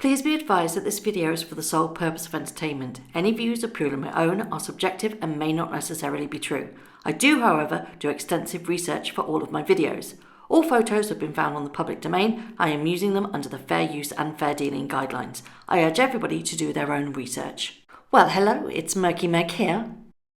Please be advised that this video is for the sole purpose of entertainment. Any views are purely my own, are subjective and may not necessarily be true. I do, however, do extensive research for all of my videos. All photos have been found on the public domain. I am using them under the fair use and fair dealing guidelines. I urge everybody to do their own research. Well, hello, it's Murky Meg here.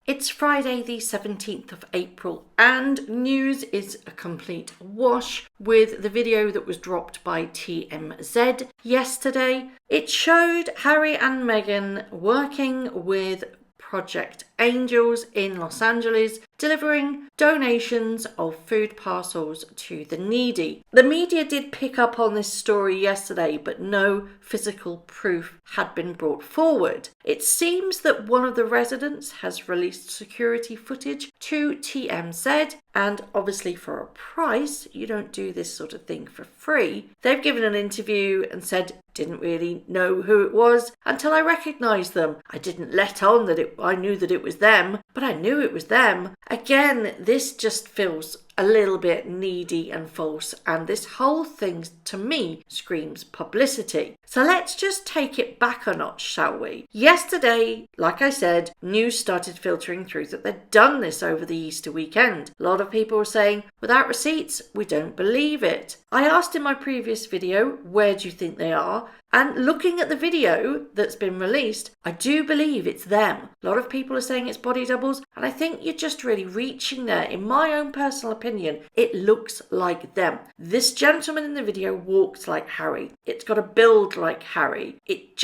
It's Friday the 17th of April and news is a complete wash with the video that was dropped by TMZ yesterday. It showed Harry and Meghan working with Project Angels in Los Angeles, delivering donations of food parcels to the needy. The media did pick up on this story yesterday, but no physical proof had been brought forward. It seems that one of the residents has released security footage to TMZ, and obviously for a price. You don't do this sort of thing for free. They've given an interview and said, didn't really know who it was until I recognised them. I didn't let on that I knew that it was them, but I knew it was them. Again, this just feels a little bit needy and false, and this whole thing to me screams publicity. So let's just take it back a notch, shall we? Yesterday, like I said, news started filtering through that they'd done this over the Easter weekend. A lot of people were saying, without receipts, we don't believe it. I asked in my previous video, where do you think they are? And looking at the video that's been released, I do believe it's them. A lot of people are saying it's body doubles, and I think you're just really reaching there. In my own personal opinion, it looks like them. This gentleman in the video walks like Harry. It's got a build like Harry. It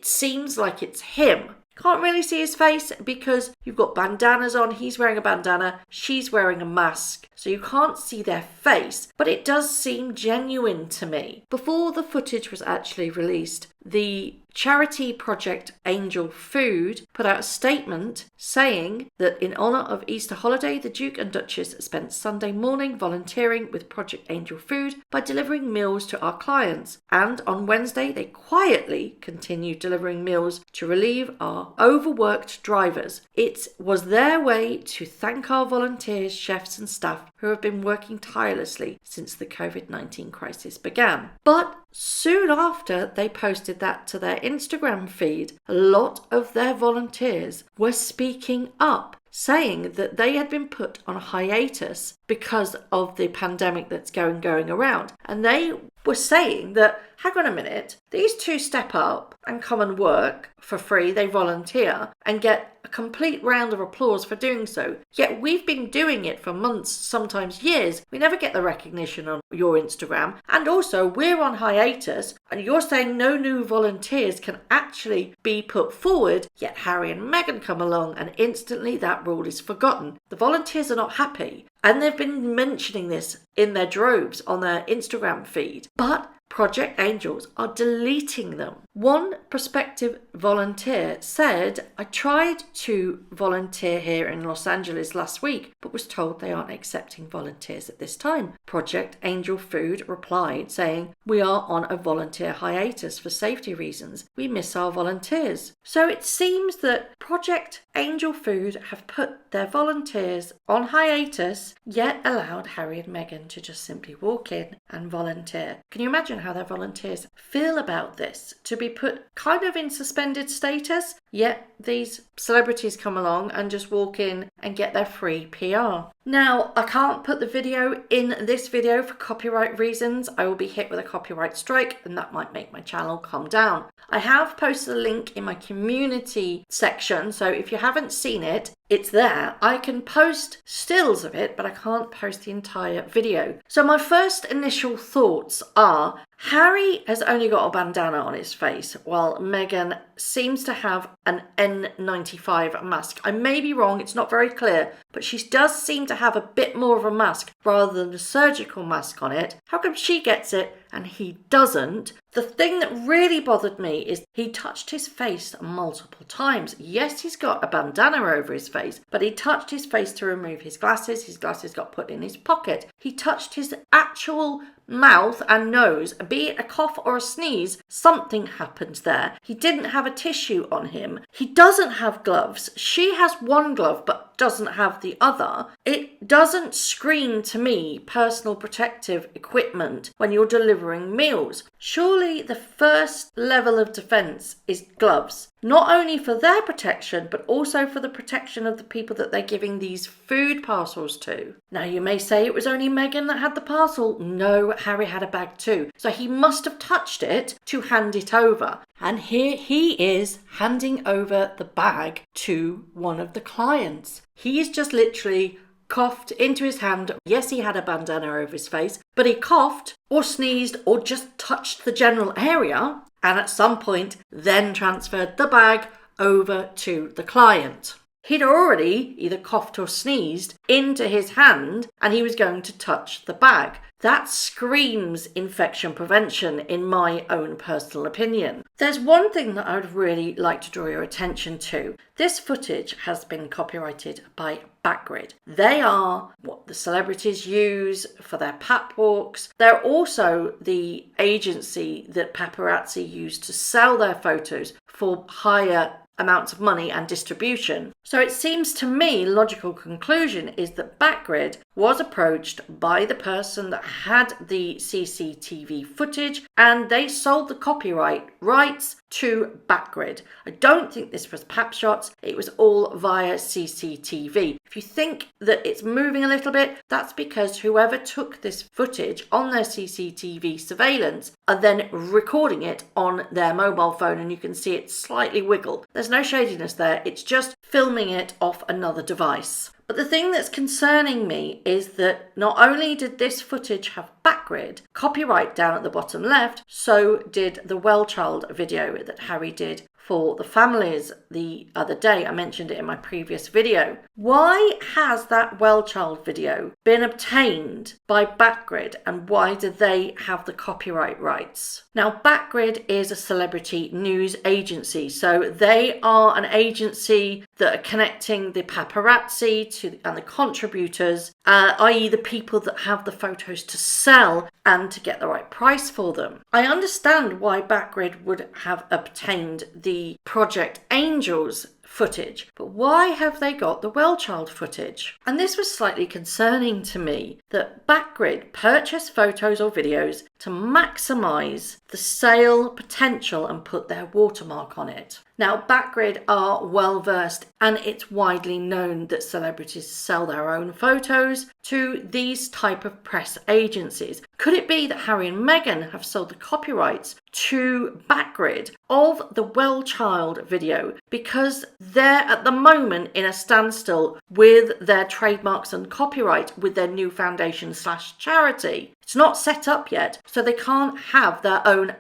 seems like it's him. Can't really see his face because you've got bandanas on. He's wearing a bandana. She's wearing a mask. So you can't see their face, but it does seem genuine to me. Before the footage was actually released, the charity Project Angel Food put out a statement saying that in honour of Easter holiday, the Duke and Duchess spent Sunday morning volunteering with Project Angel Food by delivering meals to our clients. And on Wednesday, they quietly continued delivering meals to relieve our overworked drivers. It was their way to thank our volunteers, chefs and staff who have been working tirelessly since the COVID-19 crisis began. But soon after they posted that to their Instagram feed, a lot of their volunteers were speaking up, saying that they had been put on a hiatus because of the pandemic that's going around. And they were saying that, hang on a minute, these two step up and come and work for free, they volunteer and get a complete round of applause for doing so. Yet we've been doing it for months, sometimes years. We never get the recognition on your Instagram. And also we're on hiatus and you're saying no new volunteers can actually be put forward, yet Harry and Meghan come along and instantly that rule is forgotten. The volunteers are not happy. And they've been mentioning this in their droves on their Instagram feed. But Project Angels are deleting them. One prospective volunteer said, I tried to volunteer here in Los Angeles last week, but was told they aren't accepting volunteers at this time. Project Angel Food replied saying, we are on a volunteer hiatus for safety reasons. We miss our volunteers. So it seems that Project Angel Food have put their volunteers on hiatus, yet allowed Harry and Meghan to just simply walk in and volunteer. Can you imagine how their volunteers feel about this? To be put kind of in suspended status, yet these celebrities come along and just walk in and get their free PR. Now, I can't put the video in this video for copyright reasons. I will be hit with a copyright strike and that might make my channel come down. I have posted a link in my community section, so if you haven't seen it, it's there. I can post stills of it, but I can't post the entire video. So my first initial thoughts are, Harry has only got a bandana on his face, while Meghan seems to have an N95 mask. I may be wrong, it's not very clear, but she does seem to have a bit more of a mask rather than a surgical mask on it. How come she gets it and he doesn't? The thing that really bothered me is he touched his face multiple times. Yes, he's got a bandana over his face, but he touched his face to remove his glasses. His glasses got put in his pocket. He touched his actual mouth and nose, be it a cough or a sneeze, something happened there. He didn't have a tissue on him. He doesn't have gloves. She has one glove but doesn't have the other. It doesn't scream to me personal protective equipment when you're delivering meals. Surely the first level of defense is gloves. Not only for their protection, but also for the protection of the people that they're giving these food parcels to. Now, you may say it was only Meghan that had the parcel. No, Harry had a bag too. So he must have touched it to hand it over. And here he is handing over the bag to one of the clients. He's just literally coughed into his hand. Yes, he had a bandana over his face, but he coughed or sneezed or just touched the general area, and at some point then transferred the bag over to the client. He'd already either coughed or sneezed into his hand and he was going to touch the bag. That screams infection prevention in my own personal opinion. There's one thing that I would really like to draw your attention to. This footage has been copyrighted by Quid. They are what the celebrities use for their pap walks. They're also the agency that Paparazzi use to sell their photos for higher amounts of money and distribution. So it seems to me logical conclusion is that Quid was approached by the person that had the CCTV footage and they sold the copyright rights to Quid. I don't think this was pap shots, it was all via CCTV. If you think that it's moving a little bit, that's because whoever took this footage on their CCTV surveillance are then recording it on their mobile phone and you can see it slightly wiggle. There's no shadiness there, it's just filming it off another device. But the thing that's concerning me is that not only did this footage have Quid copyright down at the bottom left, so did the Well Child video that Harry did for the families the other day. I mentioned it in my previous video. Why has that Well Child video been obtained by Quid and why do they have the copyright rights? Now, Quid is a celebrity news agency, so they are an agency that are connecting the paparazzi and the contributors, i.e. the people that have the photos to sell and to get the right price for them. I understand why Quid would have obtained the Project Angels footage, but why have they got the Well Child footage? And this was slightly concerning to me, that Quid purchased photos or videos to maximise the sale potential and put their watermark on it. Now, Quid are well versed and it's widely known that celebrities sell their own photos to these type of press agencies. Could it be that Harry and Meghan have sold the copyrights to Quid of the Well Child video because they're at the moment in a standstill with their trademarks and copyright with their new foundation/charity? It's not set up yet, so they can't have their own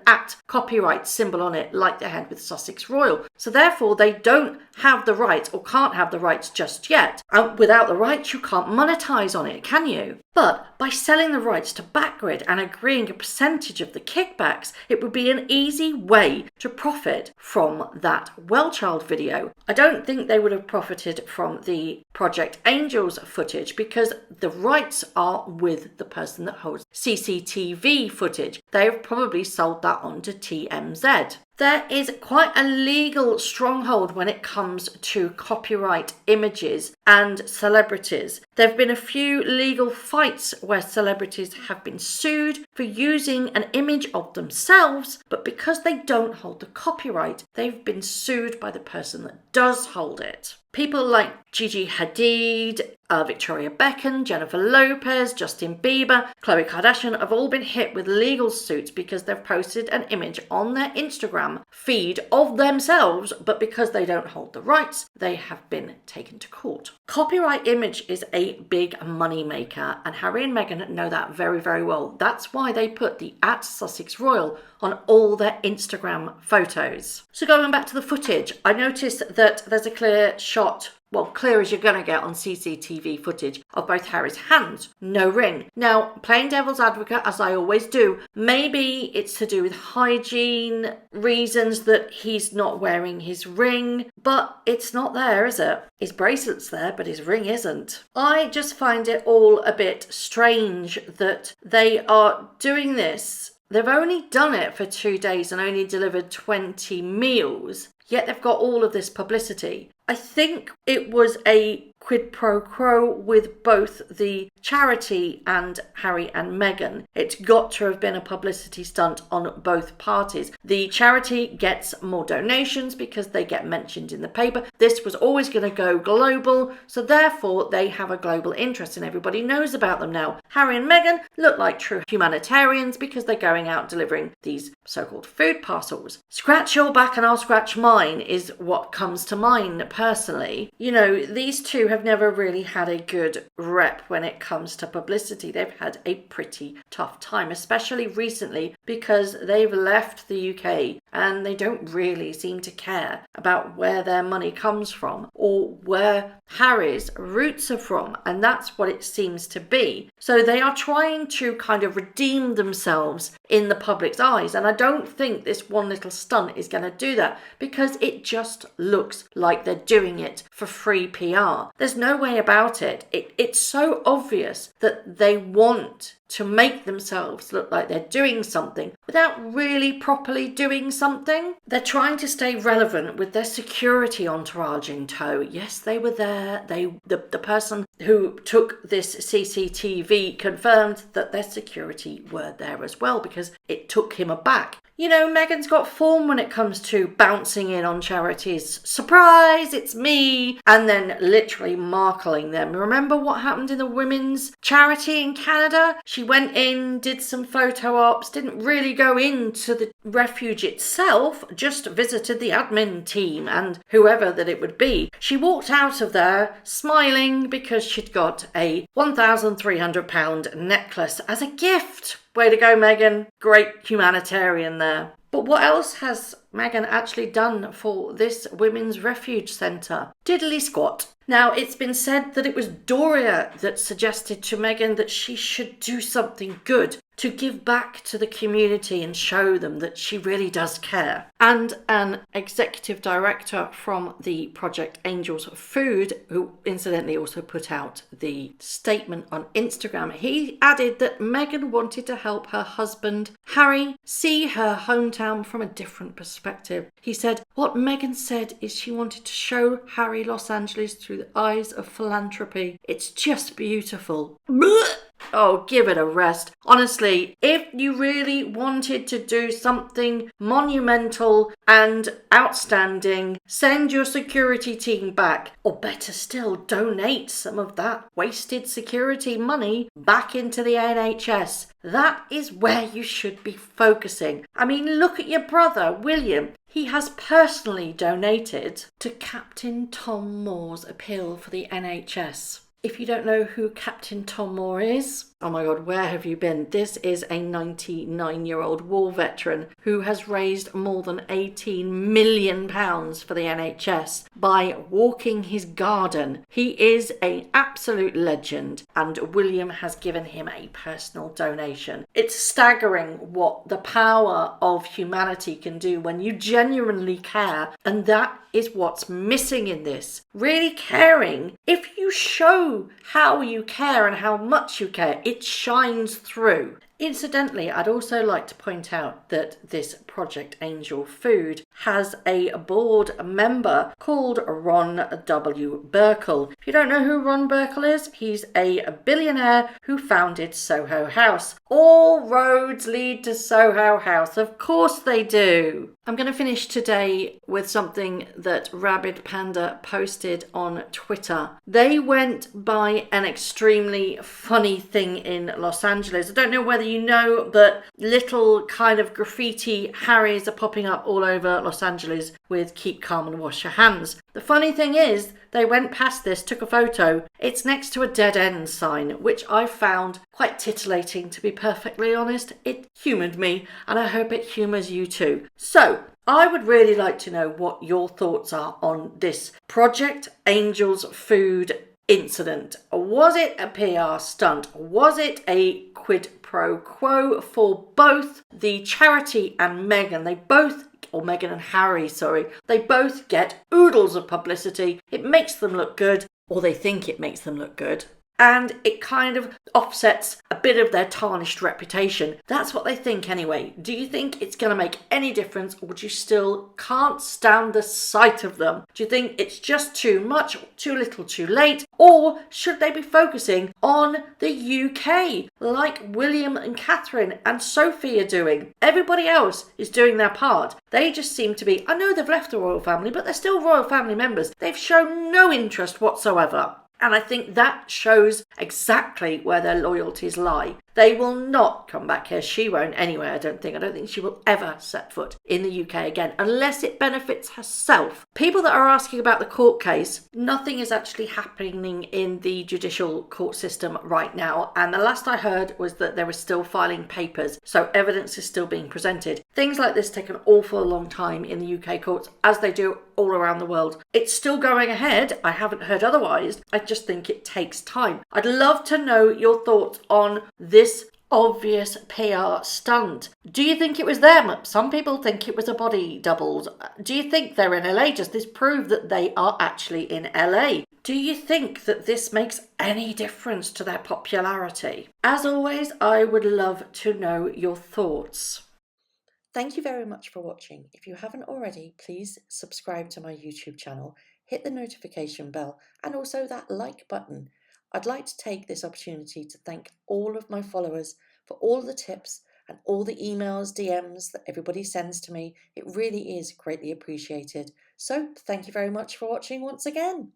@copyright symbol on it like they had with Sussex Royal. So therefore, they don't have the rights or can't have the rights just yet. And without the rights, you can't monetize on it, can you? But by selling the rights to Quid and agreeing a percentage of the kickbacks, it would be an easy way to profit from that Well Child video. I don't think they would have profited from the Project Angels footage because the rights are with the person that holds CCTV footage. They've probably sold that on to TMZ. There is quite a legal stronghold when it comes to copyright images and celebrities. There have been a few legal fights where celebrities have been sued for using an image of themselves, but because they don't hold the copyright, they've been sued by the person that does hold it. People like Gigi Hadid, Victoria Beckham, Jennifer Lopez, Justin Bieber, Khloe Kardashian have all been hit with legal suits because they've posted an image on their Instagram feed of themselves, but because they don't hold the rights, they have been taken to court. Copyright image is a big money maker, and Harry and Meghan know that very, very well. That's why they put the @Sussex Royal on all their Instagram photos. So going back to the footage, I noticed that there's a clear shot well, clear as you're going to get on CCTV footage of both Harry's hands. No ring. Now, playing devil's advocate, as I always do, maybe it's to do with hygiene reasons that he's not wearing his ring, but it's not there, is it? His bracelet's there, but his ring isn't. I just find it all a bit strange that they are doing this. They've only done it for 2 days and only delivered 20 meals, yet they've got all of this publicity. I think it was a quid pro quo with both the charity and Harry and Meghan. It's got to have been a publicity stunt on both parties. The charity gets more donations because they get mentioned in the paper. This was always going to go global, so therefore they have a global interest and everybody knows about them now. Harry and Meghan look like true humanitarians because they're going out delivering these so-called food parcels. Scratch your back and I'll scratch mine is what comes to mind personally. You know, these two have never really had a good rep when it comes to publicity. They've had a pretty tough time, especially recently because they've left the UK and they don't really seem to care about where their money comes from or where Harry's roots are from, and that's what it seems to be. So they are trying to kind of redeem themselves in the public's eyes, and I don't think this one little stunt is going to do that because it just looks like they're doing it for free PR. There's no way about it. It's so obvious that they want to make themselves look like they're doing something without really properly doing something. They're trying to stay relevant with their security entourage in tow. Yes, they were there. The person who took this CCTV confirmed that their security were there as well because it took him aback. You know, Meghan's got form when it comes to bouncing in on charities. Surprise, it's me! And then literally markling them. Remember what happened in the women's charity in Canada? She went in, did some photo ops, didn't really go into the refuge itself, just visited the admin team and whoever that it would be. She walked out of there smiling because she'd got a £1,300 necklace as a gift. Way to go, Meghan. Great humanitarian there. But what else has Meghan actually done for this women's refuge centre? Diddly squat. Now, it's been said that it was Doria that suggested to Meghan that she should do something good to give back to the community and show them that she really does care. And an executive director from the Project Angels Food, who incidentally also put out the statement on Instagram, he added that Meghan wanted to help her husband, Harry, see her hometown from a different perspective. He said, what Meghan said is she wanted to show Harry Los Angeles through the eyes of philanthropy. It's just beautiful. Blech! Oh, give it a rest. Honestly, if you really wanted to do something monumental and outstanding, send your security team back. Or better still, donate some of that wasted security money back into the NHS. That is where you should be focusing. I mean, look at your brother, William. He has personally donated to Captain Tom Moore's appeal for the NHS. If you don't know who Captain Tom Moore is, oh my God, where have you been? This is a 99-year-old war veteran who has raised more than £18 million for the NHS by walking his garden. He is an absolute legend, and William has given him a personal donation. It's staggering what the power of humanity can do when you genuinely care, and that is what's missing in this. Really caring. If you show how you care and how much you care, it shines through. Incidentally, I'd also like to point out that this Project Angel Food has a board member called Ron W. Burkle. If you don't know who Ron Burkle is, he's a billionaire who founded Soho House. All roads lead to Soho House. Of course they do. I'm going to finish today with something that Rabid Panda posted on Twitter. They went by an extremely funny thing in Los Angeles. I don't know whether you know that little kind of graffiti Harrys are popping up all over Los Angeles with "Keep calm and wash your hands." The funny thing is, they went past this, took a photo. It's next to a dead end sign, which I found quite titillating, to be perfectly honest. It humoured me, and I hope it humours you too. So, I would really like to know what your thoughts are on this Project Angel's Food incident. Was it a PR stunt? Was it a quid pro quo for both the charity and Meghan? Meghan and Harry, sorry. They both get oodles of publicity. It makes them look good, or they think it makes them look good. And it kind of offsets a bit of their tarnished reputation. That's what they think anyway. Do you think it's going to make any difference, or do you still can't stand the sight of them? Do you think it's just too much, too little, too late? Or should they be focusing on the UK, like William and Catherine and Sophie are doing? Everybody else is doing their part. They just seem to be, I know they've left the royal family, but they're still royal family members. They've shown no interest whatsoever. And I think that shows exactly where their loyalties lie. They will not come back here. She won't anyway, I don't think. I don't think she will ever set foot in the UK again, unless it benefits herself. People that are asking about the court case, nothing is actually happening in the judicial court system right now. And the last I heard was that they were still filing papers. So evidence is still being presented. Things like this take an awful long time in the UK courts, as they do all around the world. It's still going ahead. I haven't heard otherwise. I just think it takes time. I'd love to know your thoughts on this obvious PR stunt. Do you think it was them? Some people think it was a body doubled. Do you think they're in LA? Does this prove that they are actually in LA? Do you think that this makes any difference to their popularity? As always, I would love to know your thoughts. Thank you very much for watching. If you haven't already, please subscribe to my YouTube channel, hit the notification bell, and also that like button. I'd like to take this opportunity to thank all of my followers for all the tips and all the emails, DMs that everybody sends to me. It really is greatly appreciated. So thank you very much for watching once again.